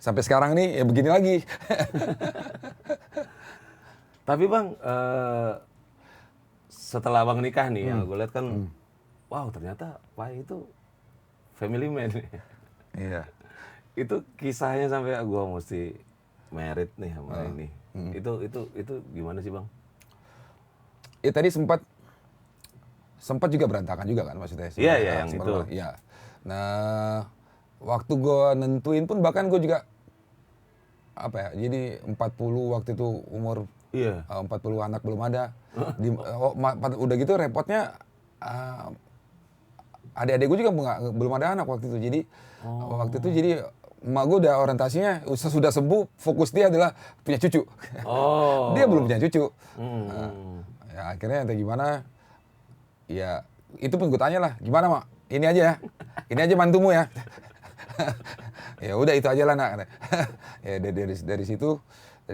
Sampai sekarang nih ya begini lagi. Tapi Bang, setelah Bang nikah nih, yang gue lihat kan, wow ternyata Pai itu family man. Iya. Itu kisahnya sampai gua mesti merit nih sama ini. Itu gimana sih Bang? Ya tadi sempat juga berantakan juga kan maksudnya. Iya, yang sempat itu. Iya. Nah, waktu gue nentuin pun bahkan gue juga apa ya? Jadi 40 waktu itu umur Iya. 40 anak belum ada. Udah gitu repotnya adik-adik gue juga belum ada anak waktu itu. Jadi waktu itu jadi emak gue udah orientasinya sudah sembuh, fokus dia adalah punya cucu. Oh. Dia belum punya cucu. Ya akhirnya entah gimana, ya itu pun gue tanya lah, gimana mak? Ini aja ya, ini aja mantumu ya. Ya udah itu aja lah nak. Ya dari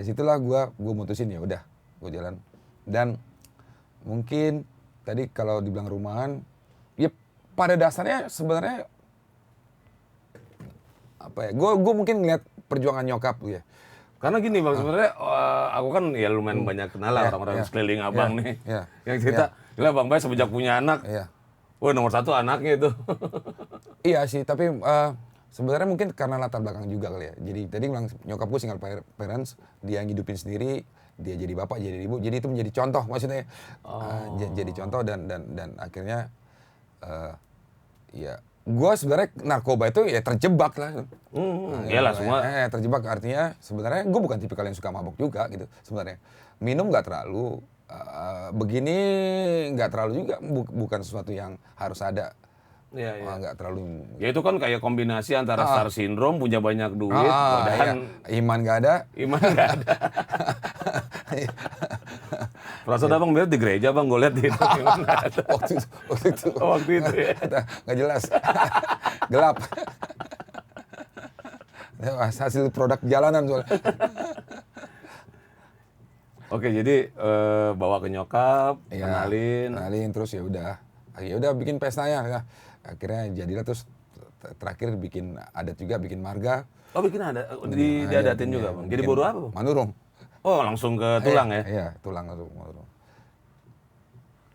situlah gue mutusin ya udah gue jalan. Dan mungkin tadi kalau dibilang rumahan, ya pada dasarnya sebenarnya apa ya? Gue mungkin ngeliat perjuangan nyokap ya. Karena gini Bang, sebenarnya aku kan ya lumayan banyak kenal lah orang-orang sekeliling Abang nih. Yang cerita, gila Bang Bay semenjak punya anak, wah nomor satu anaknya itu. Iya sih, tapi sebenarnya mungkin karena latar belakang juga kali ya. Jadi tadi bilang nyokap gue single parents, dia yang hidupin sendiri, dia jadi bapak, jadi ibu, jadi itu menjadi contoh maksudnya. Jadi contoh dan akhirnya ya gue sebenarnya narkoba itu ya terjebak lah. Iyalah semua. Terjebak artinya sebenarnya gue bukan tipikal yang suka mabok juga gitu sebenarnya. Minum nggak terlalu, begini nggak terlalu juga, bukan sesuatu yang harus ada. Iya. Nggak terlalu. Ya itu kan kayak kombinasi antara star syndrome, punya banyak duit, padahal iman nggak ada. Iman nggak ada. Perasaan Abang lihat di gereja Bang, gue lihat di itu. Waktu itu. Waktu itu ya. Nggak jelas. Gelap. Hasil produk jalanan soalnya. Oke, jadi bawa ke nyokap, kenalin terus ya udah bikin pestanya ya. Akhirnya jadilah, terus terakhir bikin adat juga, bikin marga. Oh bikin adat, diadatin juga Bang. Jadi bodo apa Bang? Manurung. Oh langsung ke tulang ya? Iya, tulang langsung Manurung.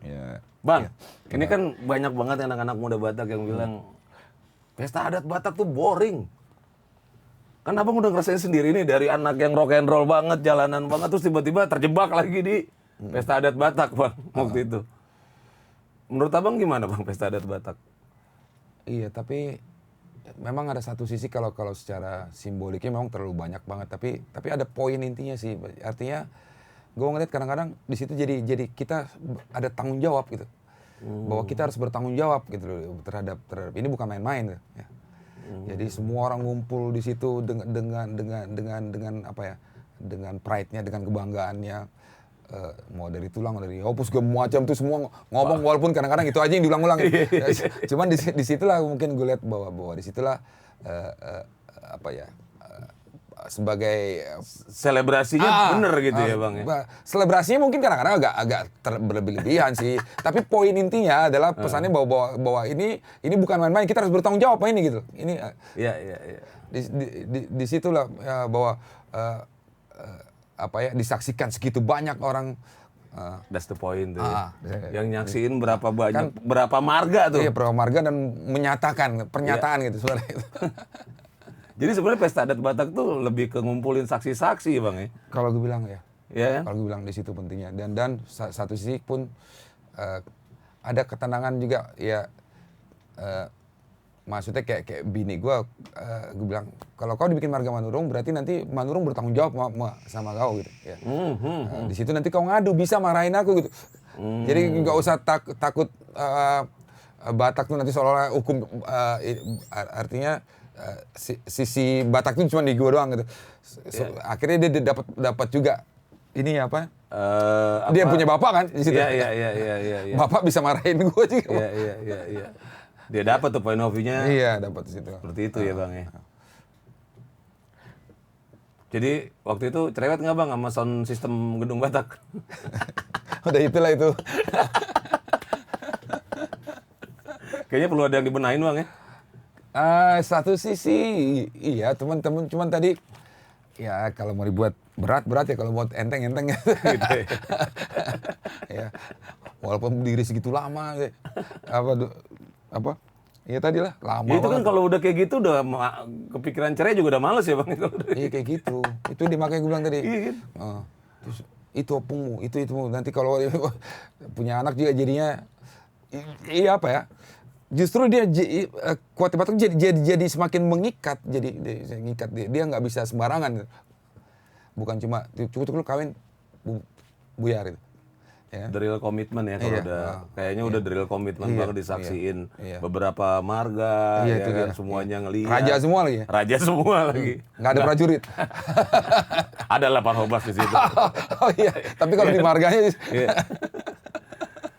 Ya. Bang, ini kan banyak banget anak-anak muda Batak yang bilang pesta adat Batak tuh boring. Kan Abang udah ngerasain sendiri nih dari anak yang rock and roll banget, jalanan banget, terus tiba-tiba terjebak lagi di pesta adat Batak Bang, waktu itu. Menurut Abang gimana Bang pesta adat Batak? Iya, tapi memang ada satu sisi kalau secara simboliknya memang terlalu banyak banget, tapi ada poin intinya sih. Artinya gue ngeliat kadang-kadang di situ jadi kita ada tanggung jawab gitu. Bahwa kita harus bertanggung jawab gitu loh terhadap ini bukan main-main ya. Jadi semua orang ngumpul di situ dengan apa ya? Dengan pride-nya, dengan kebanggaannya. Mau dari tulang, dari opus segala macam tuh semua ngomong, walaupun kadang-kadang itu aja yang diulang-ulang. Cuman di situlah mungkin gue lihat bahwa di situlah apa ya, sebagai selebrasinya bener gitu ya Bang ya. Selebrasinya mungkin kadang-kadang agak berlebihan sih. Tapi poin intinya adalah pesannya bahwa ini bukan main-main, kita harus bertanggung jawab apa ini gitu. Ini Iya. Di situlah ya, bahwa apa ya, disaksikan segitu banyak orang. That's the point tuh ya. Yang nyaksiin berapa banyak, berapa marga tuh. Iya, berapa marga dan menyatakan pernyataan gitu sebenarnya. Jadi sebenarnya pesta adat Batak tuh lebih ke ngumpulin saksi-saksi Bang ya. Kalau gue bilang ya. Iya kan? Kalau gue bilang di situ pentingnya. Dan satu sisi pun ada ketenangan juga ya. Maksudnya kayak bini gue bilang, kalau kau dibikin marga Manurung berarti nanti Manurung bertanggung jawab sama kau gitu ya. Di situ nanti kau ngadu, bisa marahin aku gitu. Jadi nggak usah takut Batak tuh nanti seolah-olah hukum, artinya sisi Batak itu cuma di gue doang gitu. Akhirnya dia dapat juga ini apa? Dia punya bapak kan di situ. Iya. Bapak bisa marahin gue juga. Iya. Dia dapat tuh point of view-nya. Iya, dapat di situ. Seperti itu ya Bang ya. Jadi waktu itu cerewet nggak Bang sama sound system Gedung Batak? Udah itulah itu. Kayaknya perlu ada yang dibenahin Bang ya. Satu sisi iya teman-teman cuman tadi ya kalau mau dibuat berat ya, kalau buat enteng ya. Gitu ya. Ya. Walaupun berdiri segitu lama ya. Apa? Ya tadi lah lama. Ya, itu kan banget. kalau udah kayak gitu udah kepikiran cerai juga udah males ya Bang. Iya kayak gitu. Itu dia makanya gue bilang tadi. Iya kan? Terus itu opungmu, itu nanti kalau punya anak juga jadinya iya apa ya? Justru dia kuat Batak jadi semakin mengikat, jadi ngikat dia nggak bisa sembarangan. Bukan cuma cukup kawin buyar itu. Ya. Drill komitmen ya kalau kayaknya udah drill komitmen baru disaksiin beberapa marga Iya, ya itu kan dia. semuanya ngelihat. Raja semua lagi. Raja semua lagi. Nggak ada prajurit. Ada 8 di situ. Oh iya, tapi kalau di marganya Iya.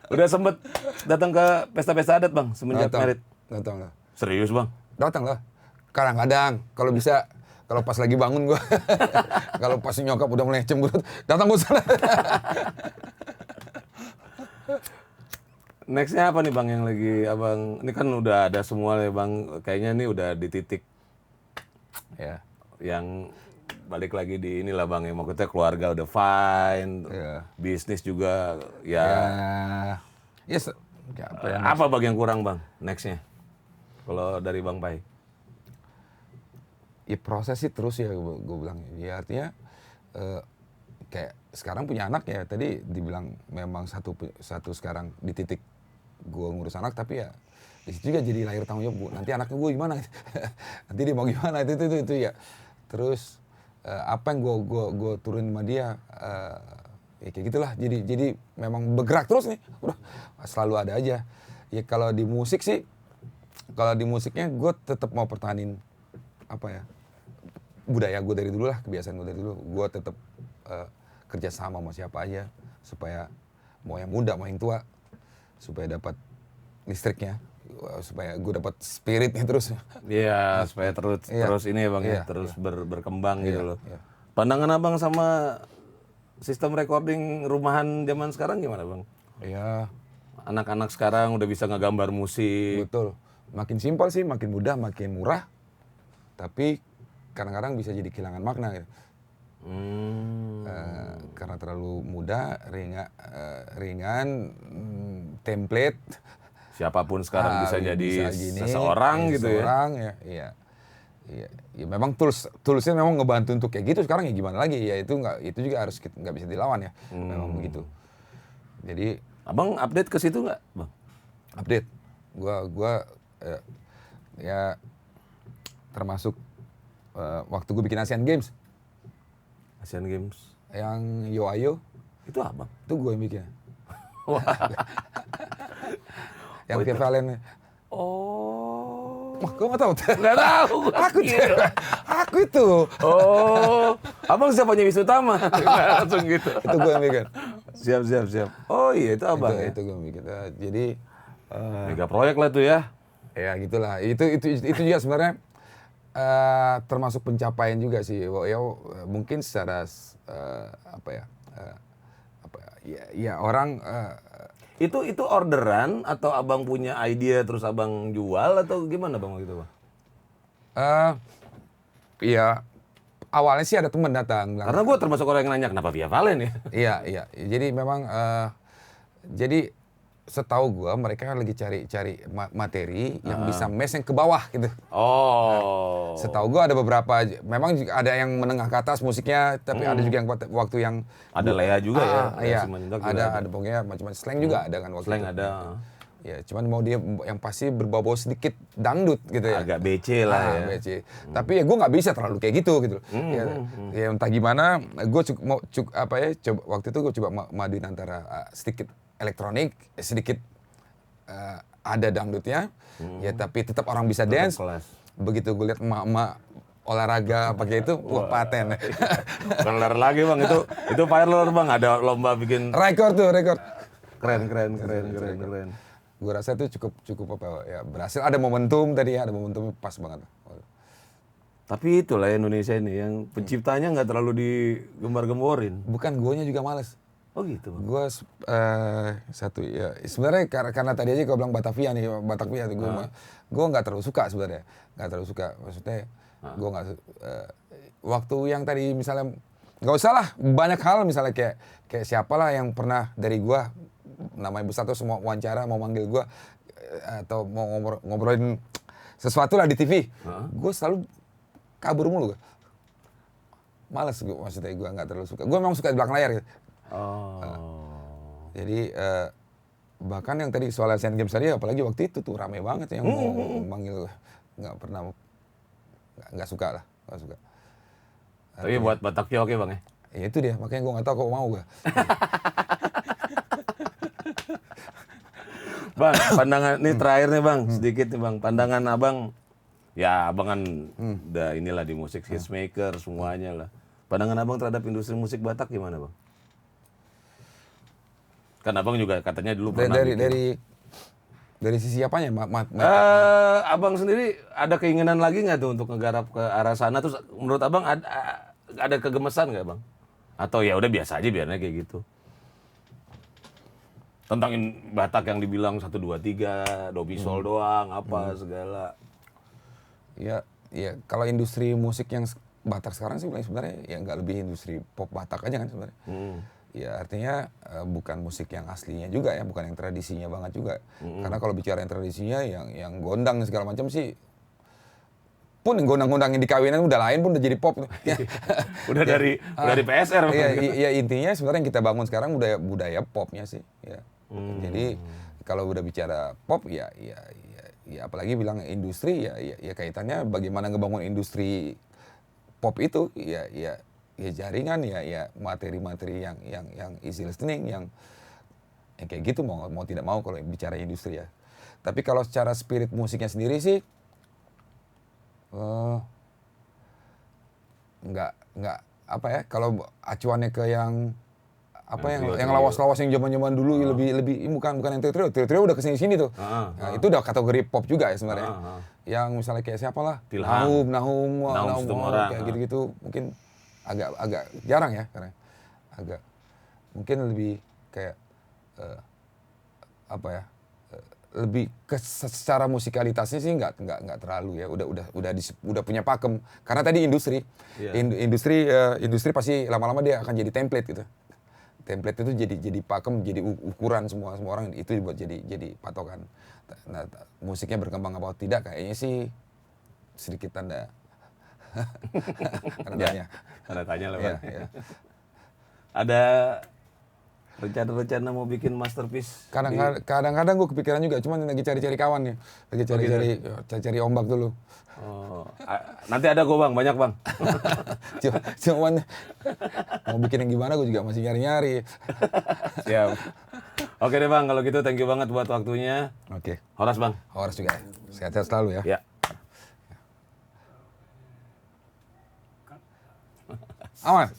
Udah sempet datang ke pesta-pesta adat Bang semenjak merit? datang lah. Serius Bang? Datang lah. Kadang-kadang kalau bisa, kalau pas lagi bangun gua, kalau pas nyokap udah mulai cemberut, datang gua sana. Nextnya apa nih Bang yang lagi Abang, ini kan udah ada semua ya Bang, kayaknya ini udah di titik Ya. yang balik lagi di inilah Bang ya, maksudnya keluarga udah fine, bisnis juga ya. Yes. Apa Bang yang kurang Bang nextnya? Kalau dari Bang Pai? Ya proses sih terus ya gue bilang. Ya artinya kayak sekarang punya anak ya, tadi dibilang memang satu sekarang di titik gue ngurus anak, tapi ya di situ juga jadi lahir tanggung jawab. Nanti anaknya gue gimana? Nanti dia mau gimana? Itu ya. Terus apa yang gue turunin sama dia, ya kayak gitulah. Jadi memang bergerak terus nih. Udah selalu ada aja. Ya kalau di musik sih, kalau di musiknya gue tetap mau pertahanin apa ya, budaya gue dari dulu lah, kebiasaan gue dari dulu. Gue tetap kerja sama siapa aja supaya mau yang muda mau yang tua, supaya dapat listriknya, supaya gue dapat spiritnya terus. Iya, supaya terus ini ya Bang ya, terus berkembang gitu loh. Pandangan Abang sama sistem recording rumahan zaman sekarang gimana Bang? Iya. Anak-anak sekarang udah bisa ngegambar musik. Betul. Makin simpel sih, makin mudah, makin murah. Tapi kadang-kadang bisa jadi kehilangan makna gitu. Karena terlalu mudah, ringan, template. Siapapun sekarang bisa jadi gini, seseorang gitu ya. Seseorang ya. Ya memang toolsnya memang ngebantu untuk kayak gitu. Sekarang ya gimana lagi? Ya itu juga harus nggak bisa dilawan ya. Memang begitu. Jadi Abang update ke situ nggak, Bang? Update. Gua ya termasuk waktu gue bikin Asian Games. Asian Games. Yang Yo Ayo. Itu Abang? Itu gue yang bikin. Yang itu. Valen. Oh. Wah, gue nggak tahu. Nggak tahu. Aku itu. Oh. Abang siapanya Wisnu Tama? Langsung gitu. Itu gue yang bikin. Siap. Oh iya, itu Abang ya? Itu gue yang bikin. Jadi mega proyek lah tuh ya. ya gitulah. Itu juga sebenarnya termasuk pencapaian juga sih. Ya mungkin secara ya orang Itu orderan atau Abang punya ide terus Abang jual atau gimana Bang gitu, Bang? ya awalnya sih ada teman datang bilang, Karena gue termasuk orang yang nanya kenapa Via Valen ya. Iya. Jadi memang jadi setahu gua mereka kan lagi cari materi yang bisa mes yang ke bawah gitu. Oh. Setahu gua ada beberapa, memang ada yang menengah ke atas musiknya, tapi ada juga yang waktu yang Ada Lea juga ya. Iya. Simanjuntak juga Ada pokoknya macam-macam slang juga ada kan waktu Slang itu. ada. Ya, cuman mau dia yang pasti berbau sedikit dangdut gitu ya. Agak BC lah ya. BC. Tapi ya gue nggak bisa terlalu kayak gitu. Ya entah gimana, gue coba waktu itu gue coba maduin antara sedikit elektronik, sedikit ada dangdutnya, ya tapi tetap orang bisa dance. Kelas. begitu gue lihat emak-emak olahraga pakai itu, wah paten. Bukan lari lagi bang, itu parlor bang, ada lomba bikin rekor. keren. Gue rasa itu cukup apa ya, berhasil. Ada momentum tadi ya, ada momentum pas banget. Tapi itulah Indonesia ini yang penciptanya nggak terlalu digembar-gemborin. Bukan, guanya juga males. Oh gitu bang. Gue satu ya sebenarnya karena tadi aja kau bilang Batavia nih, Batavia tuh gue nggak terlalu suka sebenarnya, nggak terlalu suka. Maksudnya gue nggak waktu yang tadi misalnya nggak usah lah, banyak hal misalnya kayak siapalah yang pernah dari gue namanya besar tuh semua wawancara mau manggil gue atau mau ngobrolin sesuatu lah di TV, gue selalu kabur mulu gue. Males gue, maksudnya gue nggak terlalu suka. Gue memang suka di belakang layar gitu. Jadi bahkan yang tadi soal Asian Games tadi, apalagi waktu itu tuh rame banget yang mau manggil gue. Nggak suka lah, nggak suka. Tapi buat Batavia oke bang ya? Ya itu dia, makanya gue nggak tahu kok mau gue. Bang, pandangan ini terakhir nih bang, sedikit nih bang, pandangan abang. Ya abang kan udah inilah di musik hitmaker semuanya lah. Pandangan abang terhadap industri musik Batak gimana bang? Kan abang juga katanya dulu pernah dari sisi apanya? Abang sendiri ada keinginan lagi nggak tuh untuk ngegarap ke arah sana? Terus menurut abang ada kegemesan nggak bang? Atau ya udah biasa aja biarnya kayak gitu? Tentang Batak yang dibilang 1, 2, 3, do bisol doang, apa segala. Ya kalau industri musik yang Batak sekarang sih sebenarnya ya nggak lebih industri pop Batak aja kan sebenarnya. Ya artinya bukan musik yang aslinya juga ya, bukan yang tradisinya banget juga. Karena kalau bicara yang tradisinya, yang gondang segala macam sih, pun yang gondang-gondang yang di kawinan udah lain pun udah jadi pop. udah dari PSR. Ya intinya sebenarnya yang kita bangun sekarang budaya popnya sih. Ya. Jadi kalau udah bicara pop ya apalagi bilang industri ya kaitannya bagaimana ngebangun industri pop itu ya jaringan ya materi-materi yang easy listening yang kayak gitu mau tidak mau kalau bicara industri ya. Tapi kalau secara spirit musiknya sendiri sih nggak apa ya, kalau acuannya ke yang lawas-lawas yang zaman-zaman dulu lebih bukan yang trio udah kesini tuh. Itu udah kategori pop juga ya sebenarnya. Yang misalnya kayak siapa lah, Nahum kayak gitu-gitu mungkin agak jarang ya, karena agak mungkin lebih kayak lebih ke secara musikalitasnya sih nggak terlalu ya, udah punya pakem, karena tadi industri pasti lama-lama dia akan jadi template gitu. Template itu jadi pakem, jadi ukuran semua orang itu buat jadi patokan. Nah, musiknya berkembang apa tidak kayaknya sih sedikit tanda tanya lah bang. Ya. Ada rencana mau bikin masterpiece? Kadang-kadang gue kepikiran juga, cuman lagi cari-cari kawan nih, lagi cari ombak dulu. Nanti ada gue bang, banyak bang. Cuman mau bikin yang gimana gue juga masih nyari-nyari. Siap. Oke deh bang, kalau gitu thank you banget buat waktunya. Oke. Horas bang. Horas juga. Sehat-sehat selalu ya. Ya. Aman.